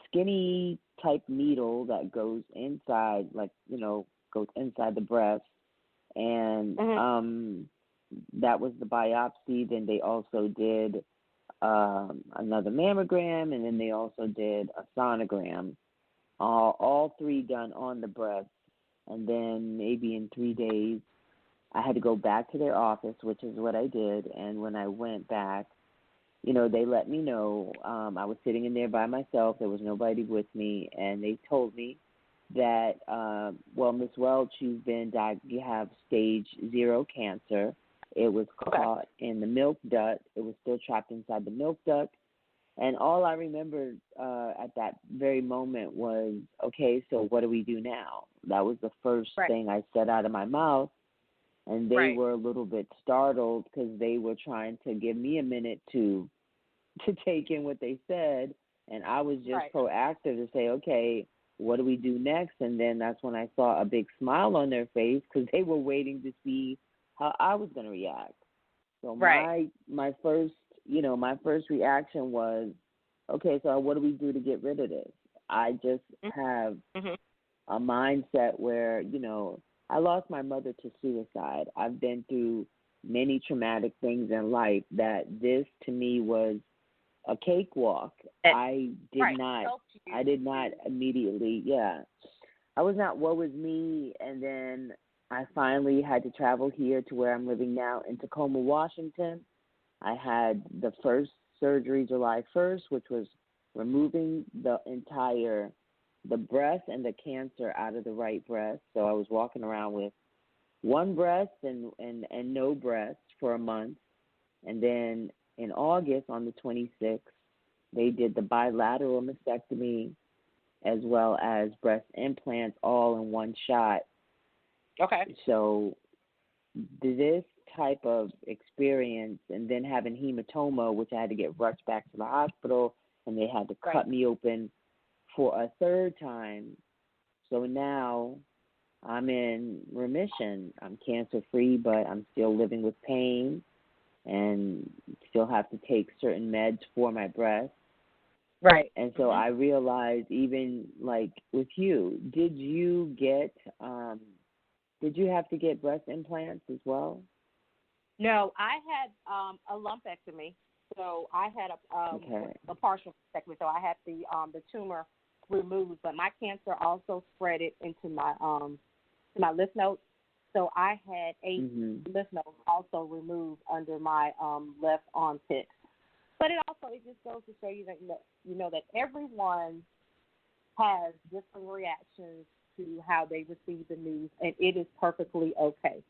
skinny type needle that goes inside, like, goes inside the breast. And that was the biopsy. Then they also did another mammogram, and then they also did a sonogram. All three done on the breast. And then maybe in 3 days, I had to go back to their office, which is what I did. And when I went back, they let me know. I was sitting in there by myself. There was nobody with me. And they told me that, Miss Welch, you have stage 0 cancer. It was caught in the milk duct. It was still trapped inside the milk duct. And all I remembered at that very moment was, okay, so what do we do now? That was the first thing I said out of my mouth. And they were a little bit startled because they were trying to give me a minute to take in what they said. And I was just proactive to say, okay, what do we do next? And then that's when I saw a big smile on their face because they were waiting to see how I was going to react. So my first reaction was, okay, so what do we do to get rid of this? I just have a mindset where, I lost my mother to suicide. I've been through many traumatic things in life that this to me was a cakewalk. I did not immediately, I was not, woe is me, and then I finally had to travel here to where I'm living now in Tacoma, Washington. I had the first surgery July 1st, which was removing the breast and the cancer out of the right breast. So I was walking around with one breast and no breast for a month. And then in August, on the 26th, they did the bilateral mastectomy as well as breast implants all in one shot. Okay. So this type of experience, and then having hematoma, which I had to get rushed back to the hospital, and they had to cut me open for a third time. So now I'm in remission. I'm cancer-free, but I'm still living with pain and still have to take certain meds for my breast. Right. And so I realized, even like with you, did you have to get breast implants as well? No, I had a lumpectomy, so I had a partial mastectomy, so I had the tumor removed, but my cancer also spread it into my lymph nodes, so I had 8 lymph nodes also removed under my left armpit. But it just goes to show you that that everyone has different reactions to how they receive the news, and it is perfectly okay.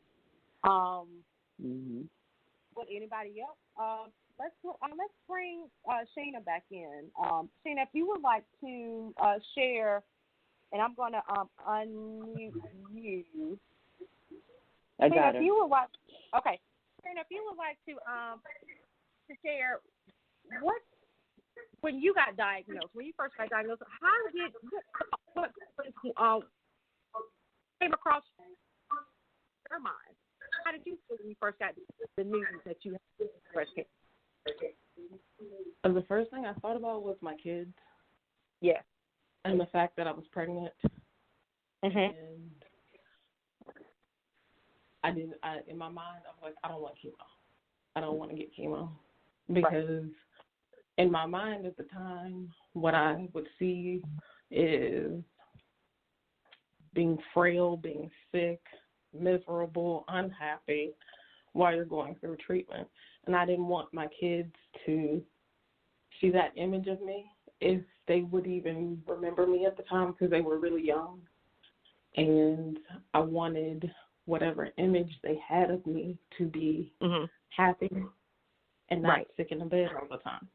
With anybody else, let's bring Shayna back in. Shayna, if you would like to share, and I'm going to unmute you. I got her. Shayna, if you would like to share when you got diagnosed, when you first got diagnosed, what came across your mind? How did you feel when you first got the news that you had breast cancer? The first thing I thought about was my kids. Yeah. And the fact that I was pregnant. And in my mind, I was like, I don't want chemo. I don't want to get chemo. Because in my mind at the time, what I would see is being frail, being sick, miserable, unhappy while you're going through treatment. And I didn't want my kids to see that image of me, if they would even remember me at the time, because they were really young. And I wanted whatever image they had of me to be happy and not sick in the bed all the time.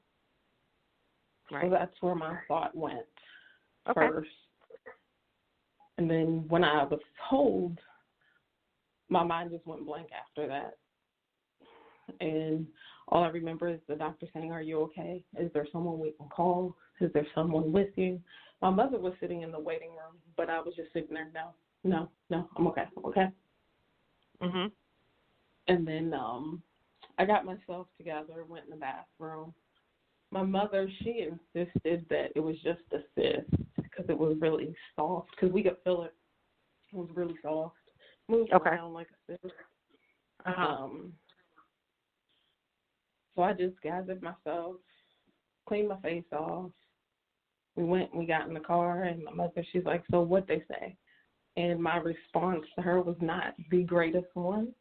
So that's where my thought went first. And then when I was told, my mind just went blank after that. And all I remember is the doctor saying, "Are you okay? Is there someone we can call? Is there someone with you?" My mother was sitting in the waiting room, but I was just sitting there, no, I'm okay. And then I got myself together, went in the bathroom. my mother, she insisted that it was just a cyst because it was really soft, because we could feel it. It was really soft. Moved around like a cyst. So I just gathered myself, cleaned my face off. We went and we got in the car, and my mother, she's like, so what'd they say? And my response to her was not the greatest one.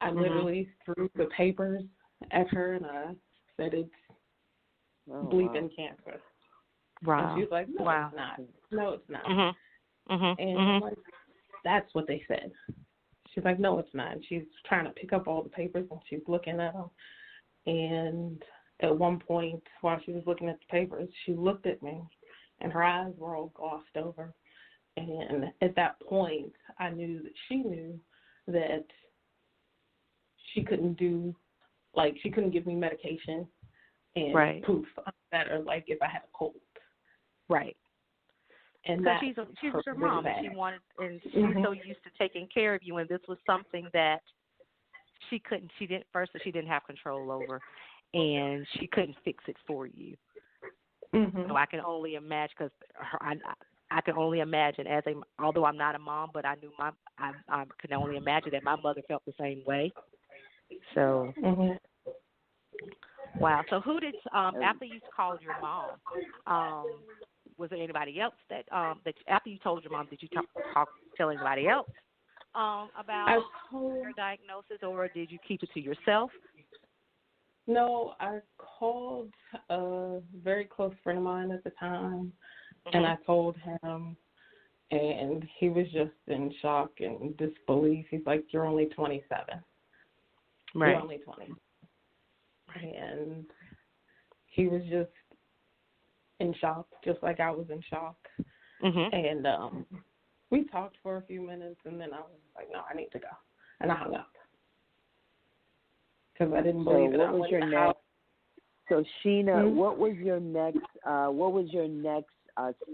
I literally threw the papers at her, and I said it's bleeping cancer. Wow. And she's like, no, it's not. No, it's not. And I'm like, that's what they said. She's like, no, it's not. And she's trying to pick up all the papers, and she's looking at them. And at one point, while she was looking at the papers, she looked at me, and her eyes were all glossed over. And at that point, I knew that she knew that she couldn't do, like, she couldn't give me medication and poof, I'm better, like, if I had a cold. Right. And because she's your mom, and she wanted, and she's so used to taking care of you, and this was something that she didn't have control over, and she couldn't fix it for you. So I can only imagine, because I can only imagine, although I'm not a mom, but I can only imagine that my mother felt the same way. So, wow. So who did, after you called your mom, was there anybody else that after you told your mom, did you tell anybody else about your diagnosis, or did you keep it to yourself? No, I called a very close friend of mine at the time, and I told him, and he was just in shock and disbelief. He's like, you're only 27. Right. You're only 20. And he was just in shock, just like I was in shock. And we talked for a few minutes, and then I was like, no, I need to go. And I hung up. Because I didn't believe it. What was your next? So Sheena, what was your next?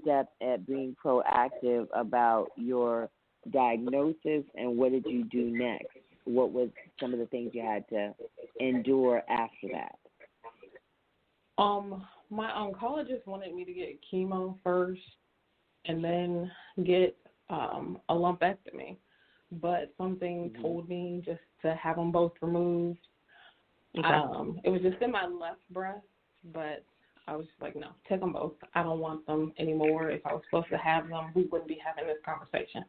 Step at being proactive about your diagnosis, and what did you do next? What was some of the things you had to endure after that? My oncologist wanted me to get chemo first, and then get a lumpectomy, but something told me just to have them both removed. It was just in my left breast, but I was just like, no, take them both. I don't want them anymore. If I was supposed to have them, we wouldn't be having this conversation.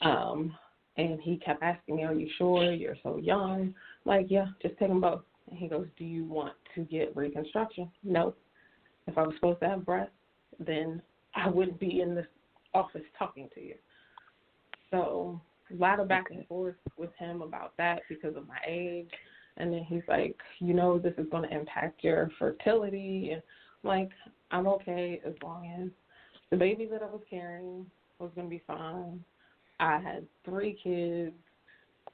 And he kept asking me, are you sure? You're so young. I'm like, yeah, just take them both. And he goes, do you want to get reconstruction? No. If I was supposed to have breasts, then I wouldn't be in this office talking to you. So a lot of back and forth with him about that because of my age. And then he's like, this is going to impact your fertility. And I'm like, I'm okay as long as the baby that I was carrying was going to be fine. I had 3 kids.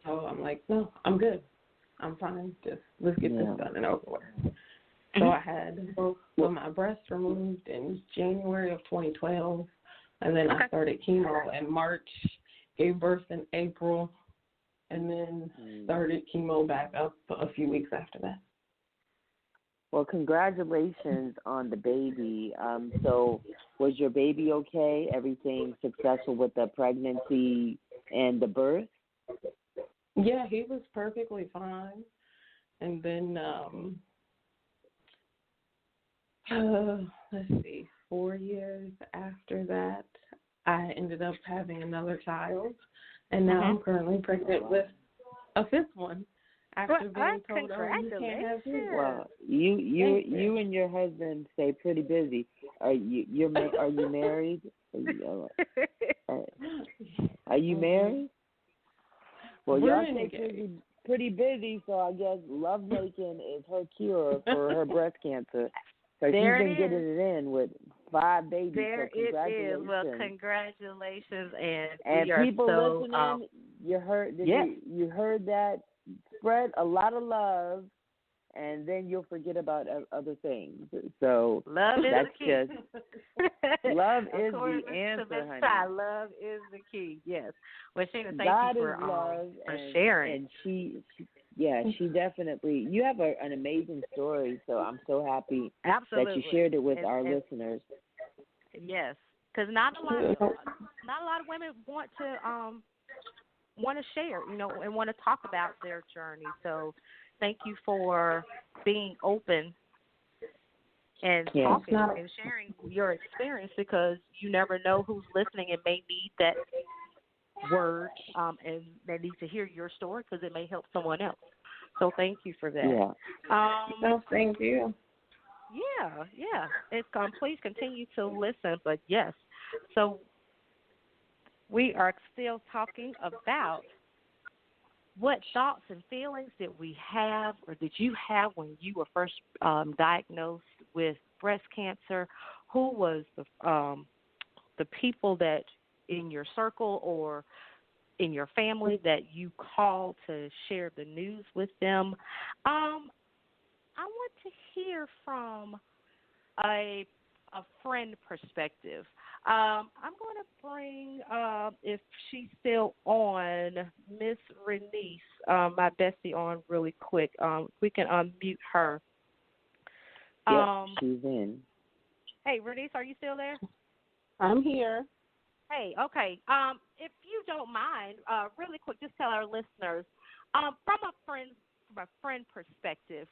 So I'm like, no, I'm good. I'm fine. Just let's get this done and over with. So I had both of my breasts removed in January of 2012. And then I started chemo in March, gave birth in April, and then started chemo back up a few weeks after that. Well, congratulations on the baby. So was your baby okay? Everything successful with the pregnancy and the birth? Yeah, he was perfectly fine. And then, let's see, 4 years after that, I ended up having another child. And now I'm currently pregnant with a 5th one. After being told, you can't have kids. Well, you and your husband stay pretty busy. Are you married? Are you married? Well, y'all stay pretty busy. So I guess lovemaking is her cure for her breast cancer. So she's been getting it in with 5 babies. There so congratulations. it is. Well, congratulations, and we are people so, listening, you heard that. Spread a lot of love, and then you'll forget about other things. So love is that's the key. Just love is the answer, honey. Love is the key. Yes. Well, Sheena, thank God you is love for sharing. And she Yeah, she definitely. You have an amazing story, so I'm so happy Absolutely. that you shared it with our listeners. Yes, because not a lot of women want to share, and want to talk about their journey. So, thank you for being open and talking and sharing your experience, because you never know who's listening and may need that word, and they need to hear your story because it may help someone else. So thank you for that. Yeah. Thank you. Yeah. Please continue to listen. But yes, so we are still talking about what thoughts and feelings did we have, or did you have when you were first diagnosed with breast cancer? Who was the people that in your circle or in your family that you called to share the news with them? I want to hear from a friend perspective. I'm going to bring, if she's still on, Miss Renice, my bestie, on really quick. We can unmute her. Yep, she's in. Hey, Renice, are you still there? I'm here. Hey, okay. If you don't mind, really quick, just tell our listeners, from a friend perspective,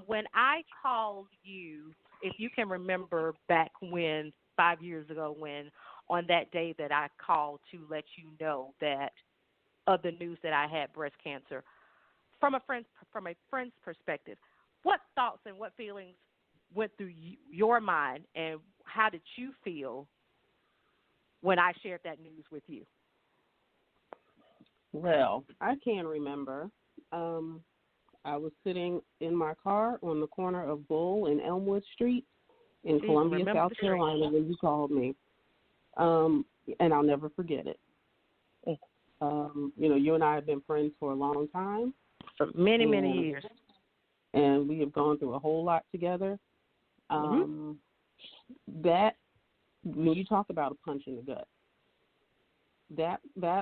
when I called you, if you can remember back when 5 years ago, when on that day that I called to let you know that of the news that I had breast cancer, from a friend's perspective, what thoughts and what feelings went through your mind, and how did you feel when I shared that news with you? Well, I can remember. I was sitting in my car on the corner of Bull and Elmwood Street in Columbia, South Carolina, when you called me. And I'll never forget it. You and I have been friends for a long time. For many years. And we have gone through a whole lot together. That, when you talk about a punch in the gut, that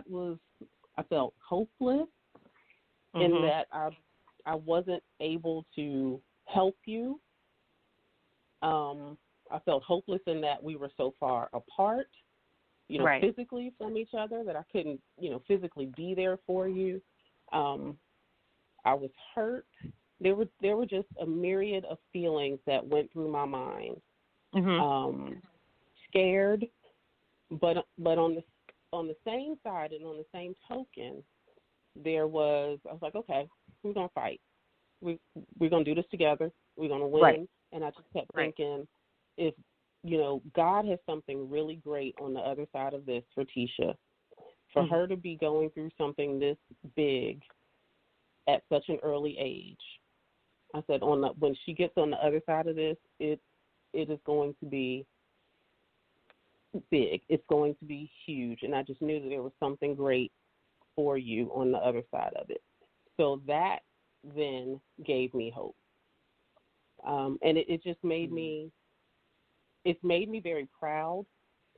was, I felt hopeless in that I wasn't able to help you. I felt hopeless in that we were so far apart, physically from each other, that I couldn't, physically be there for you. I was hurt. There were just a myriad of feelings that went through my mind. Scared, but on the same side and on the same token, I was like, okay, we're gonna fight. We're gonna do this together. We're gonna win. Right. And I just kept thinking, if God has something really great on the other side of this for Tisha, for her to be going through something this big at such an early age, I said, when she gets on the other side of this, it is going to be big. It's going to be huge. And I just knew that there was something great for you on the other side of it. So that then gave me hope. And it just made me, it's made me very proud,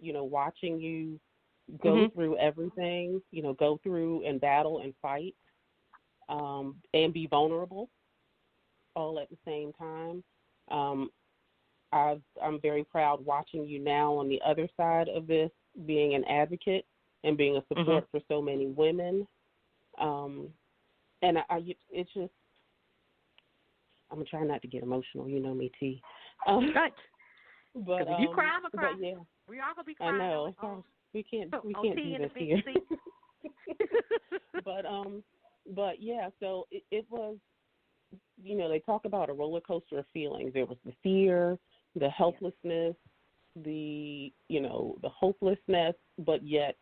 watching you go through everything, go through and battle and fight, and be vulnerable all at the same time. I'm very proud watching you now on the other side of this, being an advocate and being a support for so many women. And it's just, I'm going to try not to get emotional. You know me, T. Right. But if you cry, I'm going to cry. Yeah, we all going to be crying. I know. We can't do this here. But yeah, so it was, they talk about a roller coaster of feelings. There was the fear, the helplessness, the hopelessness, but yet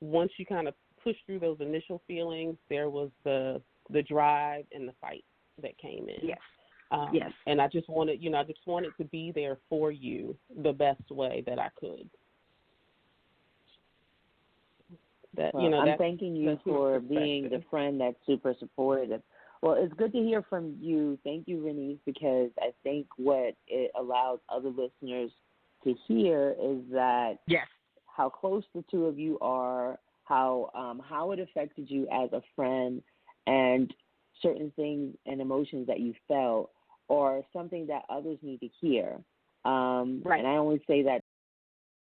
once you kind of push through those initial feelings, there was the drive and the fight that came in. Yes. Yes. And I just wanted to be there for you the best way that I could. I'm thanking you for being the friend that's super supportive. Well, it's good to hear from you. Thank you, Renice, because I think what it allows other listeners to hear is that how close the two of you are, how it affected you as a friend, and certain things and emotions that you felt or something that others need to hear. And I only say that